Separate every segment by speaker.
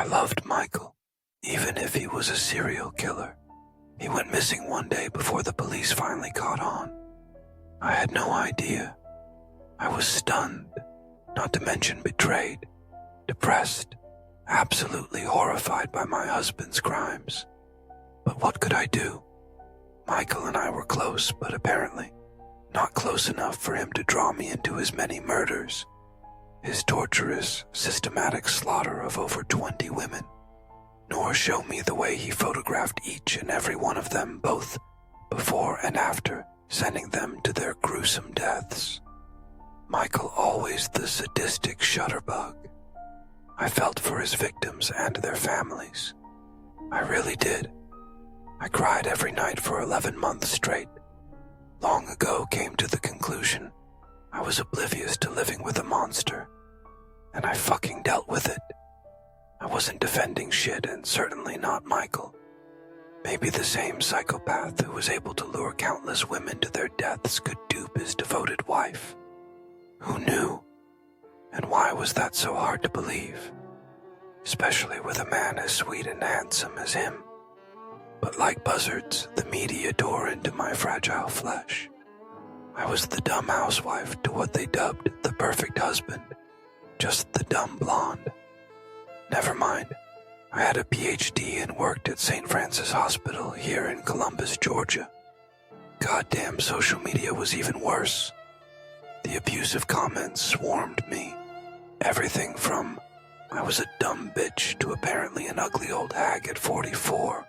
Speaker 1: I loved Michael, even if he was a serial killer. He went missing one day before the police finally caught on. I had no idea. I was stunned, not to mention betrayed, depressed, absolutely horrified by my husband's crimes. But what could I do? Michael and I were close, but apparently not close enough for him to draw me into his many murders, his torturous, systematic slaughter of over 20 women, nor show me the way he photographed each and every one of them, both before and after sending them to their gruesome deaths. Michael always the sadistic shutterbug. I felt for his victims and their families. I really did. I cried every night for 11 months straight. Long ago came to the conclusion I was oblivious to living with a monster, and I fucking dealt with it. I wasn't defending shit, and certainly not Michael. Maybe the same psychopath who was able to lure countless women to their deaths could dupe his devoted wife. Who knew? And why was that so hard to believe? Especially with a man as sweet and handsome as him. But like buzzards, the media tore into my fragile flesh. I was the dumb housewife to what they dubbed the perfect husband, just the dumb blonde. Never mind, I had a PhD and worked at St. Francis Hospital here in Columbus, Georgia. Goddamn social media was even worse. The abusive comments swarmed me. Everything from, I was a dumb bitch, to apparently an ugly old hag at 44.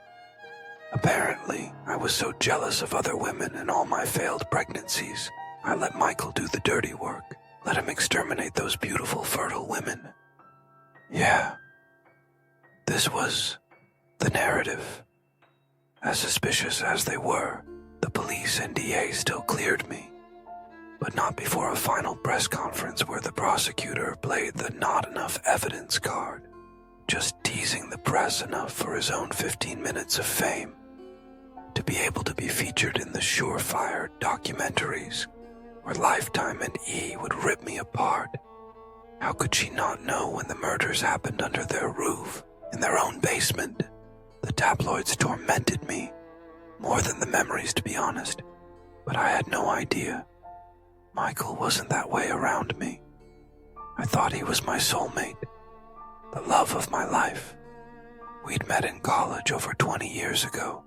Speaker 1: Apparently, I was so jealous of other women and all my failed pregnancies, I let Michael do the dirty work, let him exterminate those beautiful, fertile women. Yeah, this was the narrative. As suspicious as they were, the police and DA still cleared me. But not before a final press conference where the prosecutor played the not enough evidence card, just teasing the press enough for his own 15 minutes of fame. To be able to be featured in the surefire documentaries where Lifetime and E would rip me apart. How could she not know when the murders happened under their roof, in their own basement? The tabloids tormented me, more than the memories to be honest, but I had no idea. Michael wasn't that way around me. I thought he was my soulmate, the love of my life. We'd met in college over 20 years ago,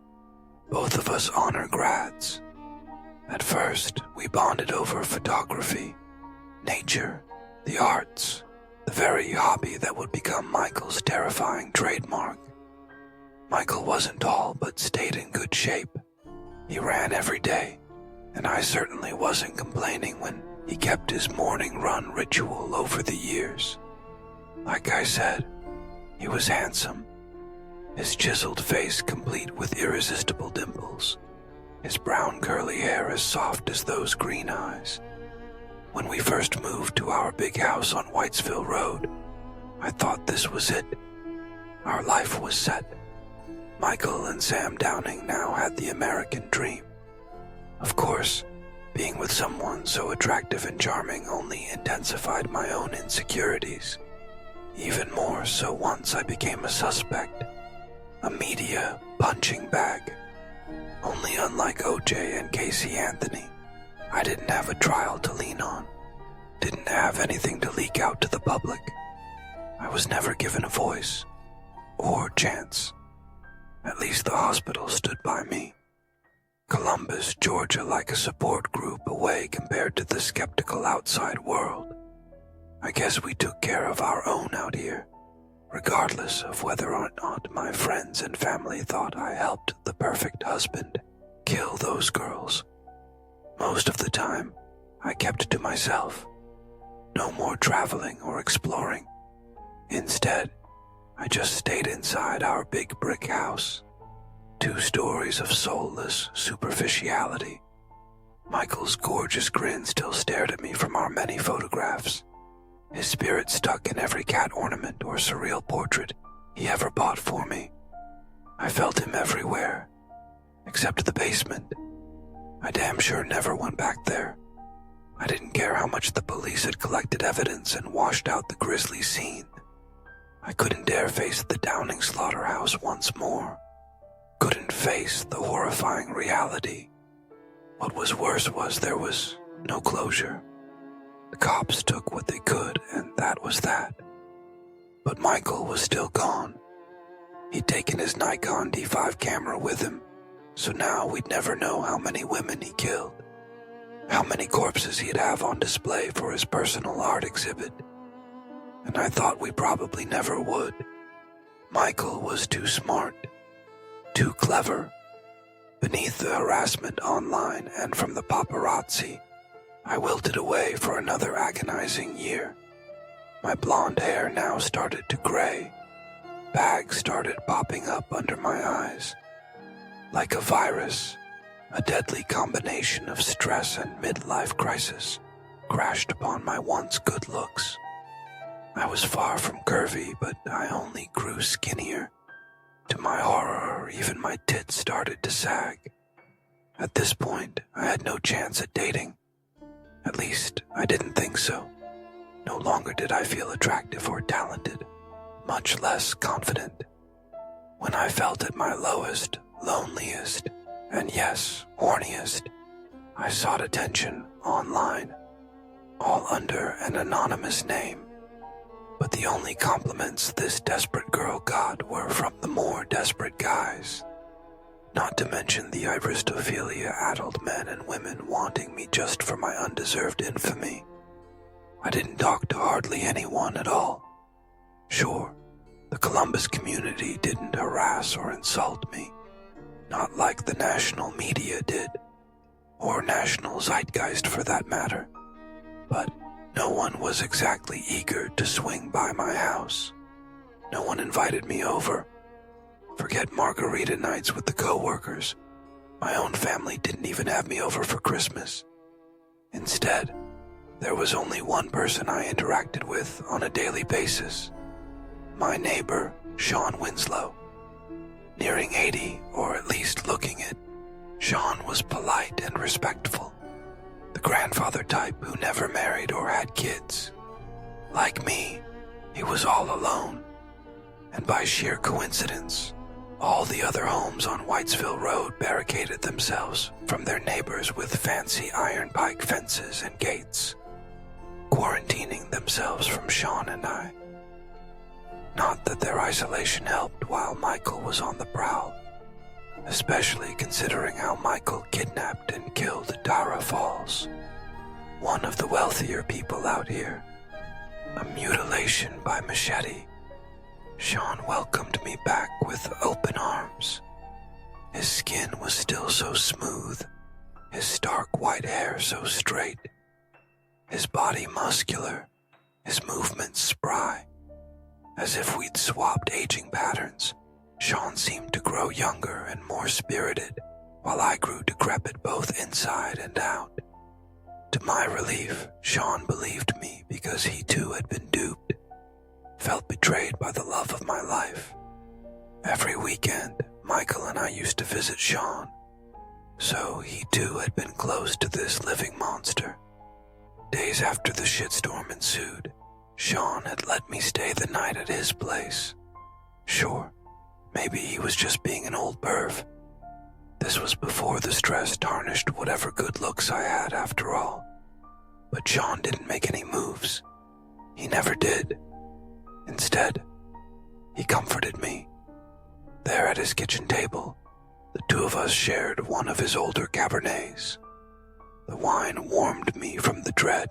Speaker 1: both of us honor grads. At first, we bonded over photography, nature, the arts, the very hobby that would become Michael's terrifying trademark. Michael wasn't tall but stayed in good shape. He ran every day, and I certainly wasn't complaining when he kept his morning run ritual over the years. Like I said, he was handsome, his chiseled face complete with irresistible dimples, his brown curly hair as soft as those green eyes. When we first moved to our big house on Whitesville Road, I thought this was it. Our life was set. Michael and Sam Downing now had the American dream. Of course, being with someone so attractive and charming only intensified my own insecurities. Even more so once I became a suspect, a media punching bag. Only unlike OJ and Casey Anthony, I didn't have a trial to lean on, didn't have anything to leak out to the public. I was never given a voice or chance. At least the hospital stood by me. Columbus, Georgia, like a support group away compared to the skeptical outside world. I guess we took care of our own out here, regardless of whether or not my friends and family thought I helped the perfect husband kill those girls. Most of the time, I kept to myself. No more traveling or exploring. Instead, I just stayed inside our big brick house. 2 stories of soulless superficiality. Michael's gorgeous grin still stared at me from our many photographs. His spirit stuck in every cat ornament or surreal portrait he ever bought for me. I felt him everywhere, except the basement. I damn sure never went back there. I didn't care how much the police had collected evidence and washed out the grisly scene. I couldn't dare face the Downing slaughterhouse once more. Couldn't face the horrifying reality. What was worse was there was no closure. The cops took what they could, and that was that. But Michael was still gone. He'd taken his Nikon D5 camera with him, so now we'd never know how many women he killed, how many corpses he'd have on display for his personal art exhibit. And I thought we probably never would. Michael was too smart, too clever. Beneath the harassment online and from the paparazzi, I wilted away for another agonizing year. My blonde hair now started to gray. Bags started popping up under my eyes. Like a virus, a deadly combination of stress and midlife crisis crashed upon my once good looks. I was far from curvy, but I only grew skinnier. To my horror, even my tits started to sag. At this point, I had no chance at dating. At least, I didn't think so. No longer did I feel attractive or talented, much less confident. When I felt at my lowest, loneliest, and yes, horniest, I sought attention online, all under an anonymous name. But the only compliments this desperate girl got were from the more desperate guys. Not to mention the Aristophilia-addled men and women wanting me just for my undeserved infamy. I didn't talk to hardly anyone at all. Sure, the Columbus community didn't harass or insult me, not like the national media did, or national zeitgeist for that matter, but no one was exactly eager to swing by my house. No one invited me over. Forget margarita nights with the co-workers. My own family didn't even have me over for Christmas. Instead, there was only one person I interacted with on a daily basis. My neighbor, Sean Winslow. Nearing 80, or at least looking it, Sean was polite and respectful. The grandfather type who never married or had kids. Like me, he was all alone. And by sheer coincidence, all the other homes on Whitesville Road barricaded themselves from their neighbors with fancy iron pike fences and gates, quarantining themselves from Sean and I. Not that their isolation helped while Michael was on the prowl, especially considering how Michael kidnapped and killed Dara Falls, one of the wealthier people out here. A mutilation by machete. Sean welcomed me back with open arms. His skin was still so smooth, his stark white hair so straight, his body muscular, his movements spry. As if we'd swapped aging patterns, Sean seemed to grow younger and more spirited, while I grew decrepit both inside and out. To my relief, Sean believed me because he too had been duped, felt betrayed by the love of my life. Every weekend, Michael and I used to visit Sean, so he too had been close to this living monster. Days after the shitstorm ensued, Sean had let me stay the night at his place. Sure, maybe he was just being an old perv. This was before the stress tarnished whatever good looks I had after all. But Sean didn't make any moves. He never did. Instead, he comforted me. There at his kitchen table, the two of us shared one of his older Cabernets. The wine warmed me from the dread,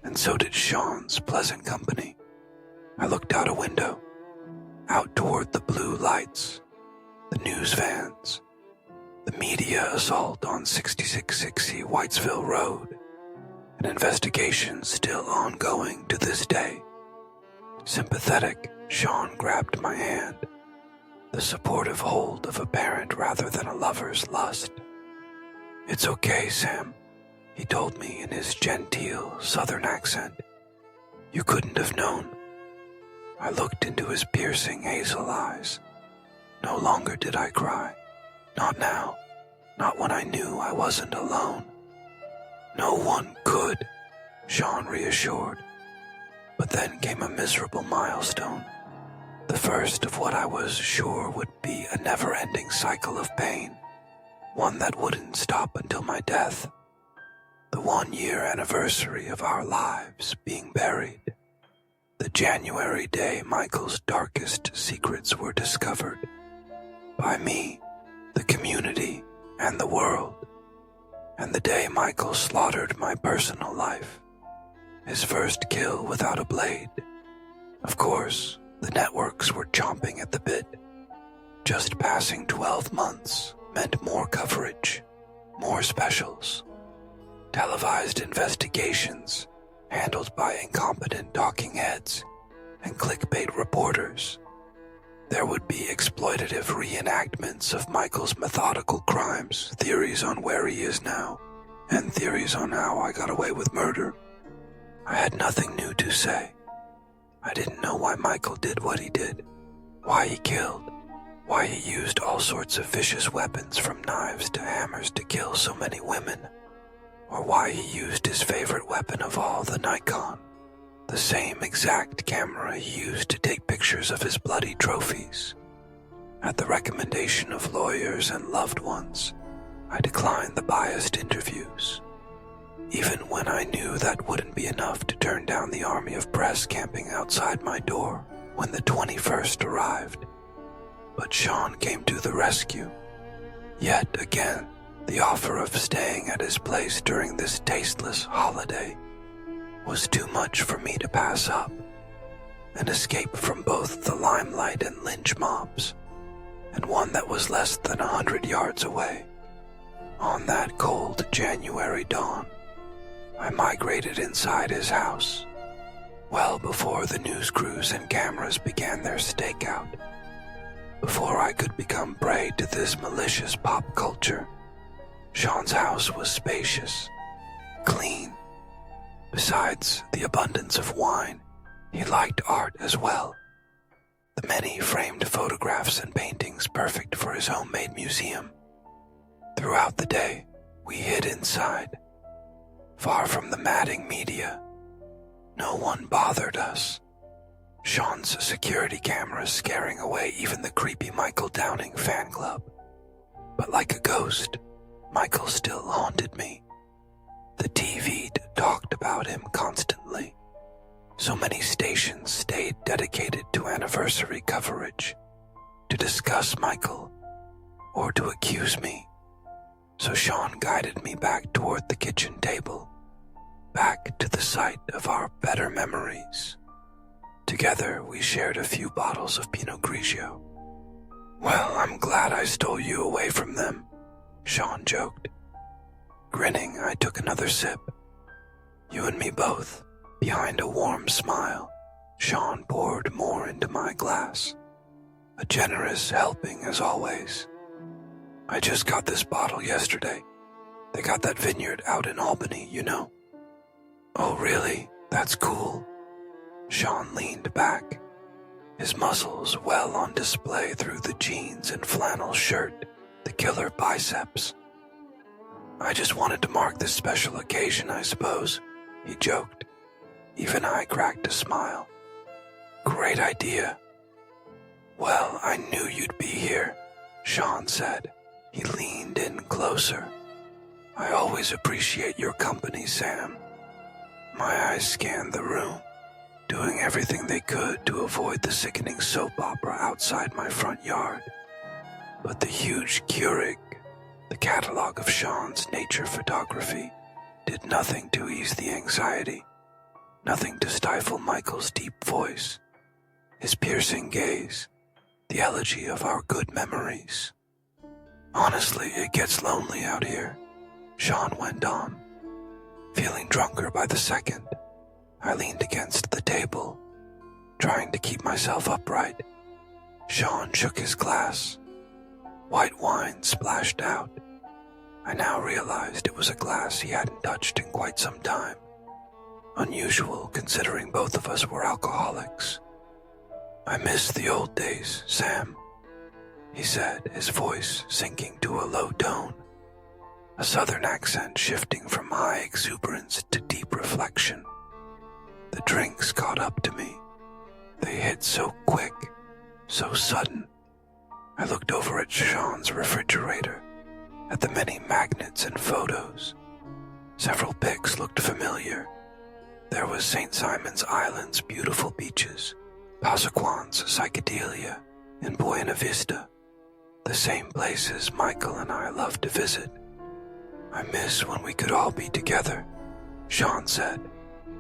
Speaker 1: and so did Sean's pleasant company. I looked out a window, out toward the blue lights, the news vans, the media assault on 6660 Whitesville Road, an investigation still ongoing to this day. Sympathetic, Sean grabbed my hand, the supportive hold of a parent rather than a lover's lust. "It's okay, Sam," he told me in his genteel southern accent. "You couldn't have known." I looked into his piercing hazel eyes. No longer did I cry. Not now. Not when I knew I wasn't alone. "No one could," Sean reassured. But then came a miserable milestone. The first of what I was sure would be a never-ending cycle of pain, one that wouldn't stop until my death. The 1-year anniversary of our lives being buried. The January day Michael's darkest secrets were discovered. By me, the community, and the world. And the day Michael slaughtered my personal life. His first kill without a blade. Of course, the networks were chomping at the bit. Just passing 12 months meant more coverage, more specials. Televised investigations handled by incompetent talking heads and clickbait reporters. There would be exploitative reenactments of Michael's methodical crimes, theories on where he is now, and theories on how I got away with murder. I had nothing new to say. I didn't know why Michael did what he did, why he killed, why he used all sorts of vicious weapons from knives to hammers to kill so many women, or why he used his favorite weapon of all, the Nikon, the same exact camera he used to take pictures of his bloody trophies. At the recommendation of lawyers and loved ones, I declined the biased interviews, even when I knew that wouldn't be enough to turn down the army of press camping outside my door when the 21st arrived. But Sean came to the rescue. Yet again, the offer of staying at his place during this tasteless holiday was too much for me to pass up. An escape from both the limelight and lynch mobs, and one that was less than 100 yards away. On that cold January dawn, I migrated inside his house, well before the news crews and cameras began their stakeout, before I could become prey to this malicious pop culture. Sean's house was spacious, clean. Besides the abundance of wine, he liked art as well. The many framed photographs and paintings perfect for his homemade museum. Throughout the day, we hid inside, far from the madding media. No one bothered us. Sean's security cameras scaring away even the creepy Michael Downing fan club. But like a ghost, Michael still haunted me. The TV talked about him constantly. So many stations stayed dedicated to anniversary coverage, to discuss Michael, or to accuse me. So Sean guided me back toward the kitchen table, back to the site of our better memories. Together, we shared a few bottles of Pinot Grigio. "Well, I'm glad I stole you away from them," Sean joked. Grinning, I took another sip. You and me both. Behind a warm smile, Sean poured more into my glass. A generous helping as always. "I just got this bottle yesterday. They got that vineyard out in Albany, you know." "Oh, really? That's cool." Sean leaned back, his muscles well on display through the jeans and flannel shirt, the killer biceps. "I just wanted to mark this special occasion, I suppose," he joked. Even I cracked a smile. "Great idea." "Well, I knew you'd be here," Sean said. He leaned in closer. "I always appreciate your company, Sam." My eyes scanned the room, doing everything they could to avoid the sickening soap opera outside my front yard. But the huge Keurig, the catalog of Sean's nature photography, did nothing to ease the anxiety, nothing to stifle Michael's deep voice, his piercing gaze, the elegy of our good memories. "Honestly, it gets lonely out here," Sean went on. Feeling drunker by the second, I leaned against the table, trying to keep myself upright. Sean shook his glass. White wine splashed out. I now realized it was a glass he hadn't touched in quite some time. Unusual considering both of us were alcoholics. "I miss the old days, Sam," he said, his voice sinking to a low tone, a southern accent shifting from high exuberance to deep reflection. The drinks caught up to me. They hit so quick, so sudden. I looked over at Sean's refrigerator, at the many magnets and photos. Several pics looked familiar. There was St. Simon's Island's beautiful beaches, Pasaquan's psychedelia, and Buena Vista, the same places Michael and I loved to visit. "I miss when we could all be together," Sean said,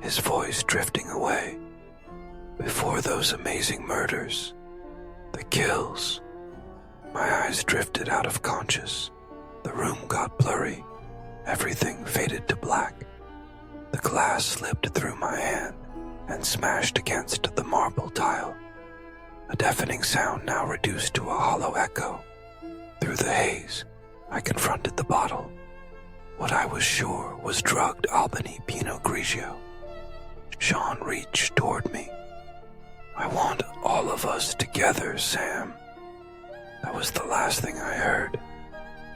Speaker 1: his voice drifting away. "Before those amazing murders, the kills." My eyes drifted out of conscious. The room got blurry. Everything faded to black. The glass slipped through my hand and smashed against the marble tile. A deafening sound now reduced to a hollow echo. Through the haze, I confronted the bottle. What I was sure was drugged Albany Pinot Grigio. Sean reached toward me. "I want all of us together, Sam." That was the last thing I heard.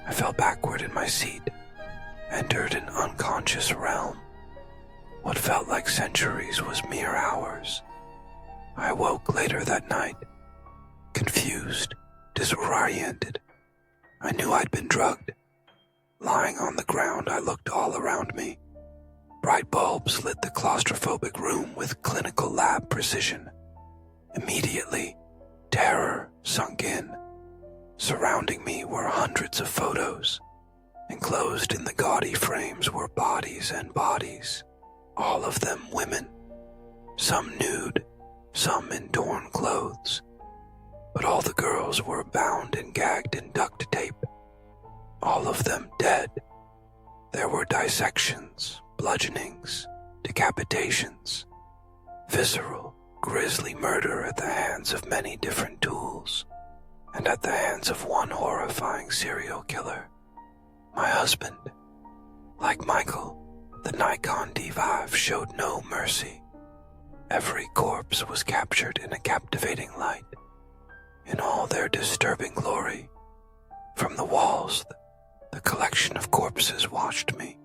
Speaker 1: I fell backward in my seat, entered an unconscious realm. What felt like centuries was mere hours. I awoke later that night, confused, disoriented. I knew I'd been drugged. Lying on the ground, I looked all around me. Bright bulbs lit the claustrophobic room with clinical lab precision. Immediately, terror sunk in. Surrounding me were hundreds of photos. Enclosed in the gaudy frames were bodies and bodies, all of them women, some nude, some in torn clothes. But all the girls were bound and gagged in duct tape, all of them dead. There were dissections, bludgeonings, decapitations, visceral, grisly murder at the hands of many different tools, and at the hands of one horrifying serial killer, my husband. Like Michael, the Nikon D5 showed no mercy. Every corpse was captured in a captivating light, in all their disturbing glory. From the walls, the collection of corpses watched me.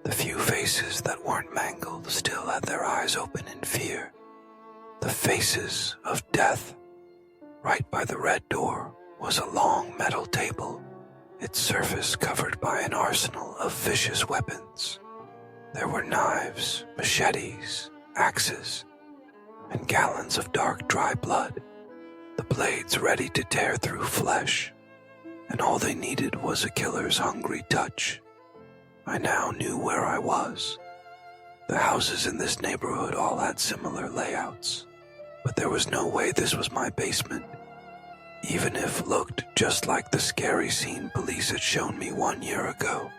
Speaker 1: The few faces that weren't mangled still had their eyes open in fear. The faces of death. Right by the red door was a long metal table, its surface covered by an arsenal of vicious weapons. There were knives, machetes, axes, and gallons of dark, dry blood, the blades ready to tear through flesh, and all they needed was a killer's hungry touch. I now knew where I was. The houses in this neighborhood all had similar layouts, but there was no way this was my basement, even if it looked just like the scary scene police had shown me 1 year ago.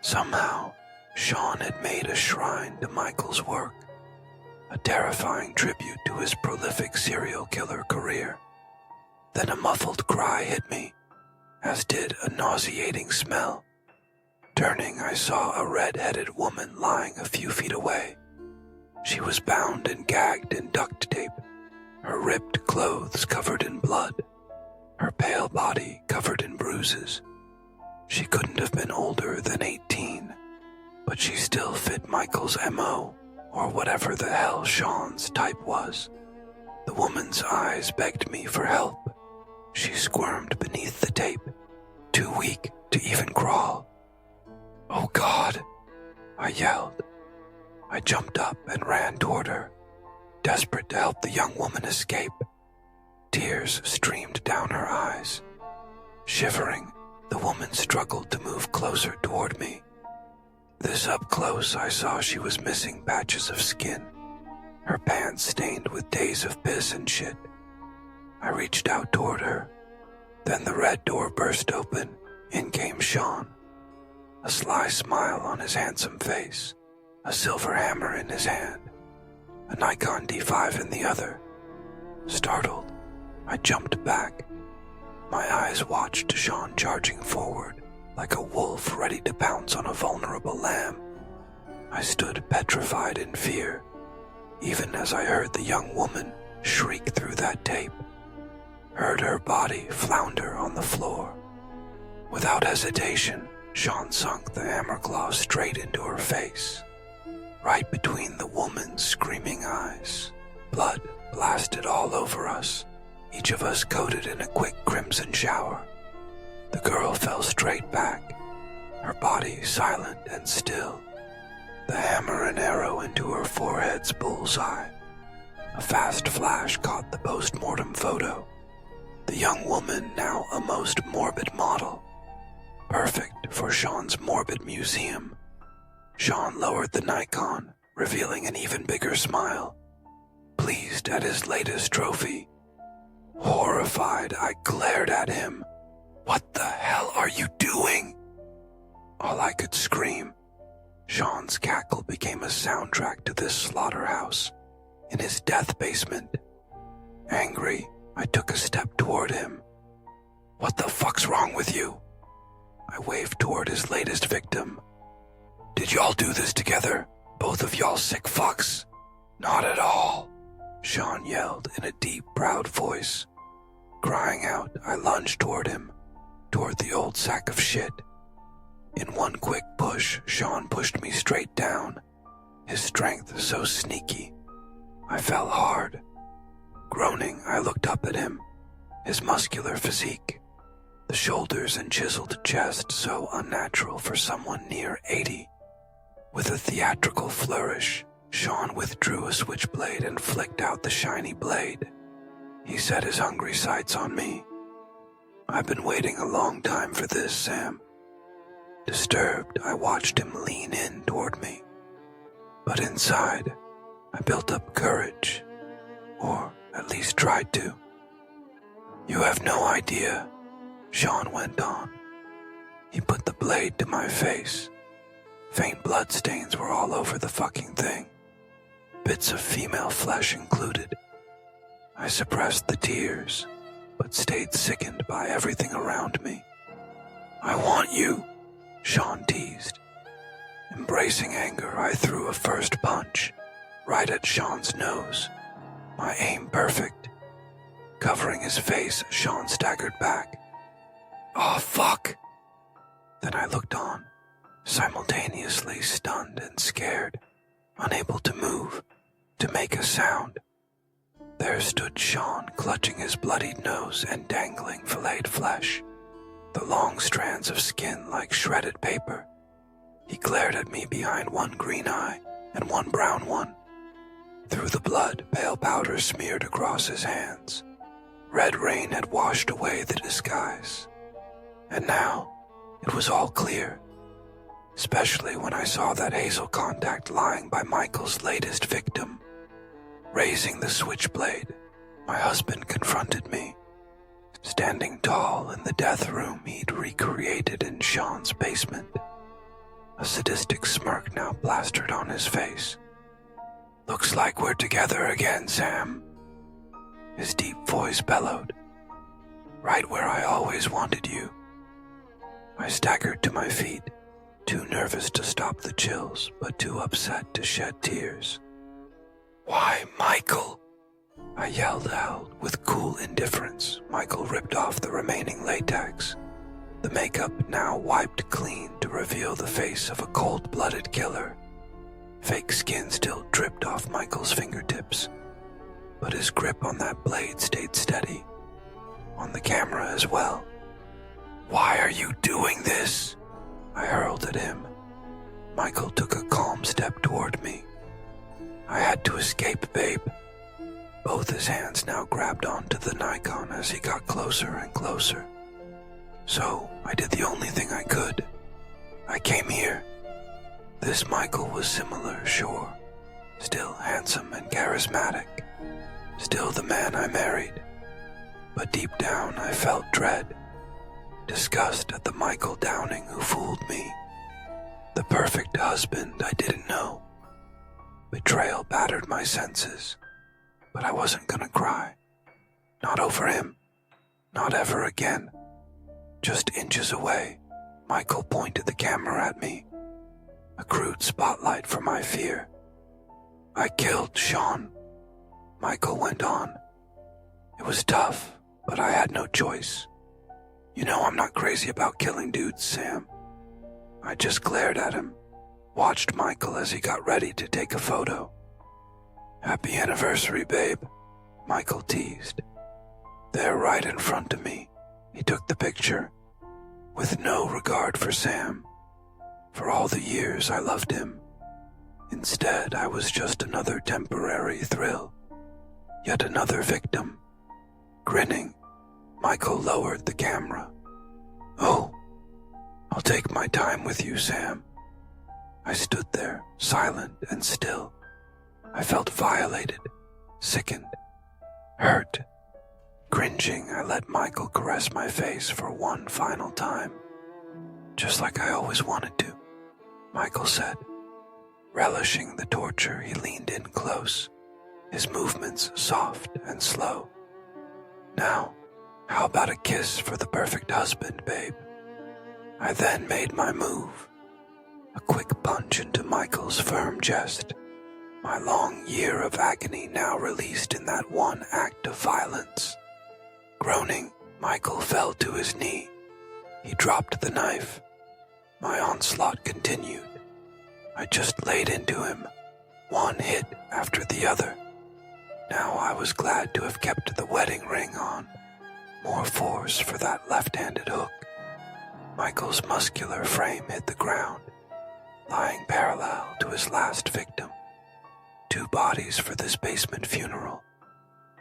Speaker 1: Somehow, Sean had made a shrine to Michael's work, a terrifying tribute to his prolific serial killer career. Then a muffled cry hit me, as did a nauseating smell. Turning, I saw a red-headed woman lying a few feet away. She was bound and gagged in duct tape, her ripped clothes covered in blood, her pale body covered in bruises. She couldn't have been older than 18, but she still fit Michael's MO, or whatever the hell Sean's type was. The woman's eyes begged me for help. She squirmed beneath the tape, too weak to even crawl. "Oh God," I yelled. I jumped up and ran toward her, desperate to help the young woman escape. Tears streamed down her eyes. Shivering, the woman struggled to move closer toward me. This up close, I saw she was missing patches of skin, her pants stained with days of piss and shit. I reached out toward her. Then the red door burst open. In came Sean, a sly smile on his handsome face, a silver hammer in his hand, a Nikon D5 in the other. Startled, I jumped back. My eyes watched Sean charging forward, like a wolf ready to pounce on a vulnerable lamb. I stood petrified in fear, even as I heard the young woman shriek through that tape, heard her body flounder on the floor. Without hesitation, Sean sunk the hammer claw straight into her face, right between the woman's screaming eyes. Blood blasted all over us, each of us coated in a quick crimson shower. The girl fell straight back, her body silent and still, the hammer and arrow into her forehead's bullseye. A fast flash caught the post-mortem photo. The young woman, now a most morbid model, perfect for Sean's morbid museum. Sean lowered the Nikon, revealing an even bigger smile, pleased at his latest trophy. Horrified, I glared at him. "What the hell are you doing?" All I could scream. Sean's cackle became a soundtrack to this slaughterhouse, in his death basement. Angry, I took a step toward him. "What the fuck's wrong with you?" I waved toward his latest victim. "Did y'all do this together? Both of y'all sick fucks?" "Not at all," Sean yelled in a deep, proud voice. Crying out, I lunged toward him, toward the old sack of shit. In one quick push, Sean pushed me straight down, his strength so sneaky. I fell hard. Groaning, I looked up at him, his muscular physique, the shoulders and chiseled chest so unnatural for someone near 80. With a theatrical flourish, Sean withdrew a switchblade and flicked out the shiny blade. He set his hungry sights on me. "I've been waiting a long time for this, Sam." Disturbed, I watched him lean in toward me. But inside, I built up courage, or at least tried to. "You have no idea," Sean went on. He put the blade to my face. Faint blood stains were all over the fucking thing, bits of female flesh included. I suppressed the tears, but stayed sickened by everything around me. "I want you," Sean teased. Embracing anger, I threw a first punch, right at Sean's nose, my aim perfect. Covering his face, Sean staggered back. "Oh, fuck!" Then I looked on, simultaneously stunned and scared, unable to move, to make a sound. There stood Sean, clutching his bloodied nose and dangling filleted flesh, the long strands of skin like shredded paper. He glared at me behind one green eye and one brown one. Through the blood, pale powder smeared across his hands. Red rain had washed away the disguise. And now, it was all clear, especially when I saw that hazel contact lying by Michael's latest victim. Raising the switchblade, my husband confronted me, standing tall in the death room he'd recreated in Sean's basement. A sadistic smirk now plastered on his face. "Looks like we're together again, Sam." His deep voice bellowed. "Right where I always wanted you." I staggered to my feet, too nervous to stop the chills, but too upset to shed tears. "Why, Michael?" I yelled out with cool indifference. Michael ripped off the remaining latex, the makeup now wiped clean to reveal the face of a cold-blooded killer. Fake skin still dripped off Michael's fingertips, but his grip on that blade stayed steady, on the camera as well. "Why are you doing this?" I hurled at him. Michael took a calm step toward me. "I had to escape, babe." Both his hands now grabbed onto the Nikon as he got closer and closer. So I did the only thing I could. I came here. This Michael was similar, sure. Still handsome and charismatic. Still the man I married. But deep down I felt dread. Disgust at the Michael Downing who fooled me. The perfect husband I didn't know. Betrayal battered my senses, but I wasn't gonna cry. Not over him. Not ever again. Just inches away, Michael pointed the camera at me. A crude spotlight for my fear. "I killed Sean," Michael went on. "It was tough, but I had no choice. You know I'm not crazy about killing dudes, Sam." I just glared at him, watched Michael as he got ready to take a photo. "Happy anniversary, babe," Michael teased. There, right in front of me, he took the picture, with no regard for Sam. For all the years I loved him. Instead, I was just another temporary thrill. Yet another victim. Grinning, Michael lowered the camera. "Oh, I'll take my time with you, Sam." I stood there, silent and still. I felt violated, sickened, hurt. Cringing, I let Michael caress my face for one final time. "Just like I always wanted to," Michael said. Relishing the torture, he leaned in close, his movements soft and slow. "Now, how about a kiss for the perfect husband, babe?" I then made my move. A quick punch into Michael's firm chest. My long year of agony now released in that one act of violence. Groaning, Michael fell to his knee. He dropped the knife. My onslaught continued. I just laid into him, one hit after the other. Now I was glad to have kept the wedding ring on. More force for that left-handed hook. Michael's muscular frame hit the ground, lying parallel to his last victim. 2 bodies for this basement funeral.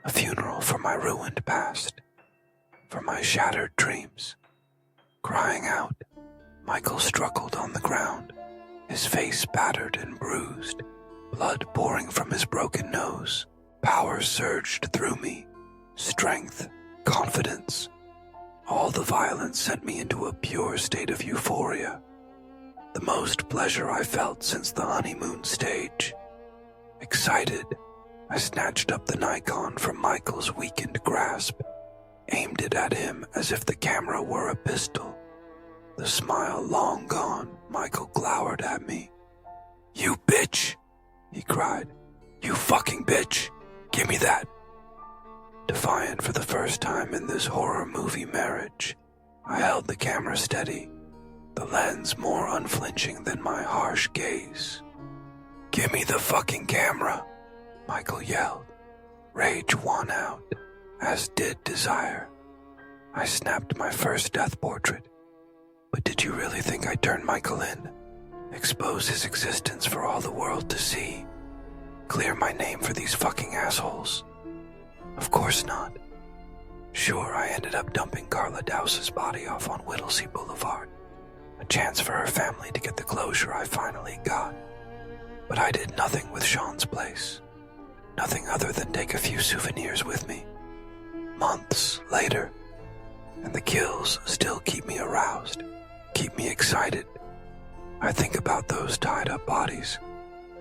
Speaker 1: A funeral for my ruined past. For my shattered dreams. Crying out, Michael struggled on the ground, his face battered and bruised, blood pouring from his broken nose. Power surged through me, strength, confidence. All the violence sent me into a pure state of euphoria. The most pleasure I felt since the honeymoon stage. Excited, I snatched up the Nikon from Michael's weakened grasp, aimed it at him as if the camera were a pistol. The smile long gone, Michael glowered at me. "You bitch!" he cried. "You fucking bitch! Give me that!" Defiant for the first time in this horror movie marriage, I held the camera steady, the lens more unflinching than my harsh gaze. "Give me the fucking camera!" Michael yelled. Rage won out, as did desire. I snapped my first death portrait. But did you really think I'd turn Michael in? Expose his existence for all the world to see? Clear my name for these fucking assholes? Of course not. Sure, I ended up dumping Carla Dowse's body off on Whittlesey Boulevard, a chance for her family to get the closure I finally got. But I did nothing with Sean's place. Nothing other than take a few souvenirs with me. Months later, and the kills still keep me aroused, keep me excited. I think about those tied-up bodies,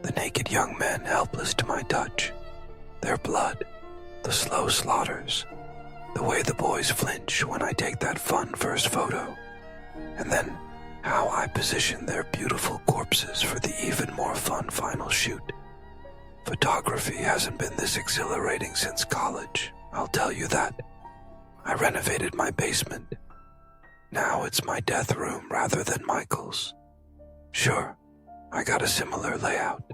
Speaker 1: the naked young men helpless to my touch, their blood, the slow slaughters, the way the boys flinch when I take that fun first photo, and then how I position their beautiful corpses for the even more fun final shoot. Photography hasn't been this exhilarating since college, I'll tell you that. I renovated my basement. Now it's my death room rather than Michael's. Sure, I got a similar layout.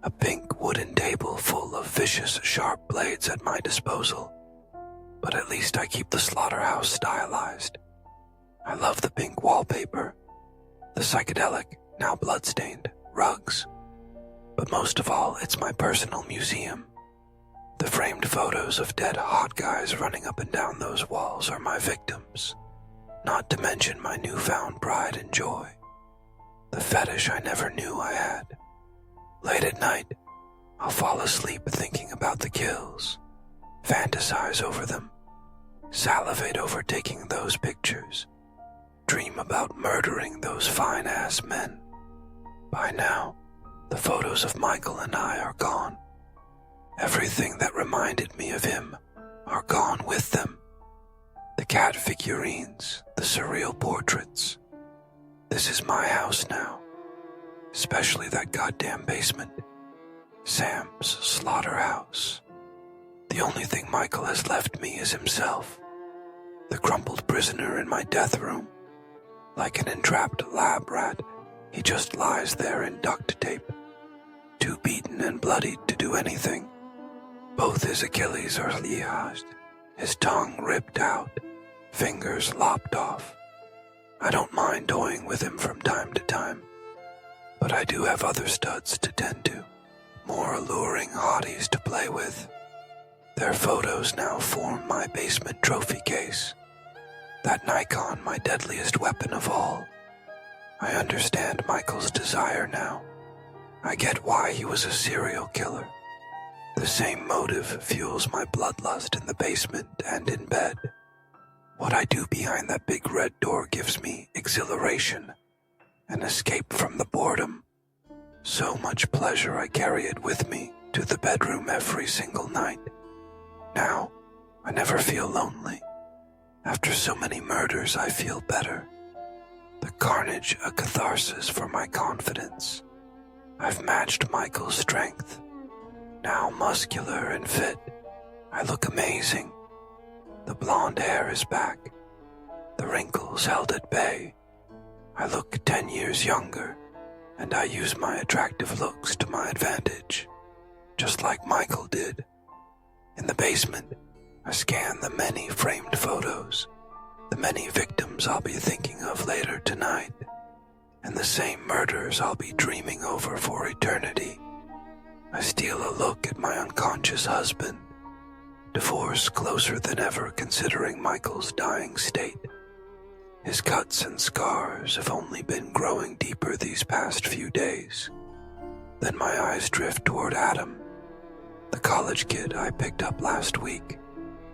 Speaker 1: A pink wooden table full of vicious, sharp blades at my disposal. But at least I keep the slaughterhouse stylized. I love the pink wallpaper, the psychedelic, now bloodstained, rugs. But most of all, it's my personal museum. The framed photos of dead hot guys running up and down those walls are my victims, not to mention my newfound pride and joy. The fetish I never knew I had. Late at night, I'll fall asleep thinking about the kills, fantasize over them, salivate over taking those pictures, dream about murdering those fine-ass men. By now, the photos of Michael and I are gone. Everything that reminded me of him are gone with them. The cat figurines, the surreal portraits. This is my house now. Especially that goddamn basement. Sam's slaughterhouse. The only thing Michael has left me is himself. The crumpled prisoner in my death room. Like an entrapped lab rat, he just lies there in duct tape. Too beaten and bloodied to do anything. Both his Achilles are liaged, his tongue ripped out, fingers lopped off. I don't mind toying with him from time to time, but I do have other studs to tend to, more alluring hotties to play with. Their photos now form my basement trophy case. That Nikon, my deadliest weapon of all. I understand Michael's desire now. I get why he was a serial killer. The same motive fuels my bloodlust in the basement and in bed. What I do behind that big red door gives me exhilaration, an escape from the boredom. So much pleasure I carry it with me to the bedroom every single night. Now, I never feel lonely. After so many murders, I feel better. The carnage a catharsis for my confidence. I've matched Michael's strength. Now muscular and fit, I look amazing. The blonde hair is back. The wrinkles held at bay. I look 10 years younger, and I use my attractive looks to my advantage, just like Michael did. In the basement, I scan the many framed photos, the many victims I'll be thinking of later tonight, and the same murders I'll be dreaming over for eternity. I steal a look at my unconscious husband, divorce closer than ever considering Michael's dying state. His cuts and scars have only been growing deeper these past few days. Then my eyes drift toward Adam, the college kid I picked up last week,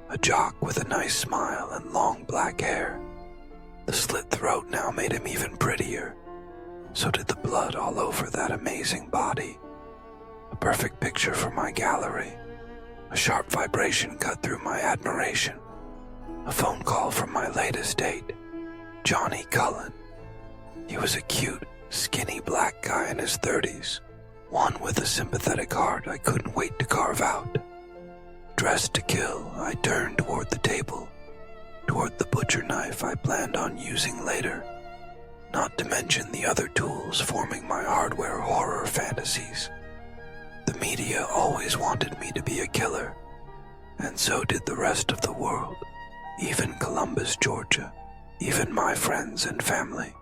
Speaker 1: a jock with a nice smile and long black hair. The slit throat now made him even prettier. So did the blood all over that amazing body. A perfect picture for my gallery. A sharp vibration cut through my admiration. A phone call from my latest date, Johnny Cullen. He was a cute, skinny black guy in his 30s, one with a sympathetic heart I couldn't wait to carve out. Dressed to kill, I turned toward the table, toward the butcher knife I planned on using later, not to mention the other tools forming my hardware horror fantasies. The media always wanted me to be a killer, and so did the rest of the world, even Columbus, Georgia, even my friends and family.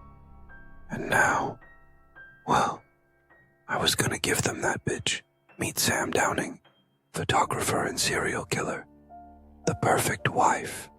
Speaker 1: And now, well, I was gonna give them that bitch. Meet Sam Downing, photographer and serial killer. The perfect wife.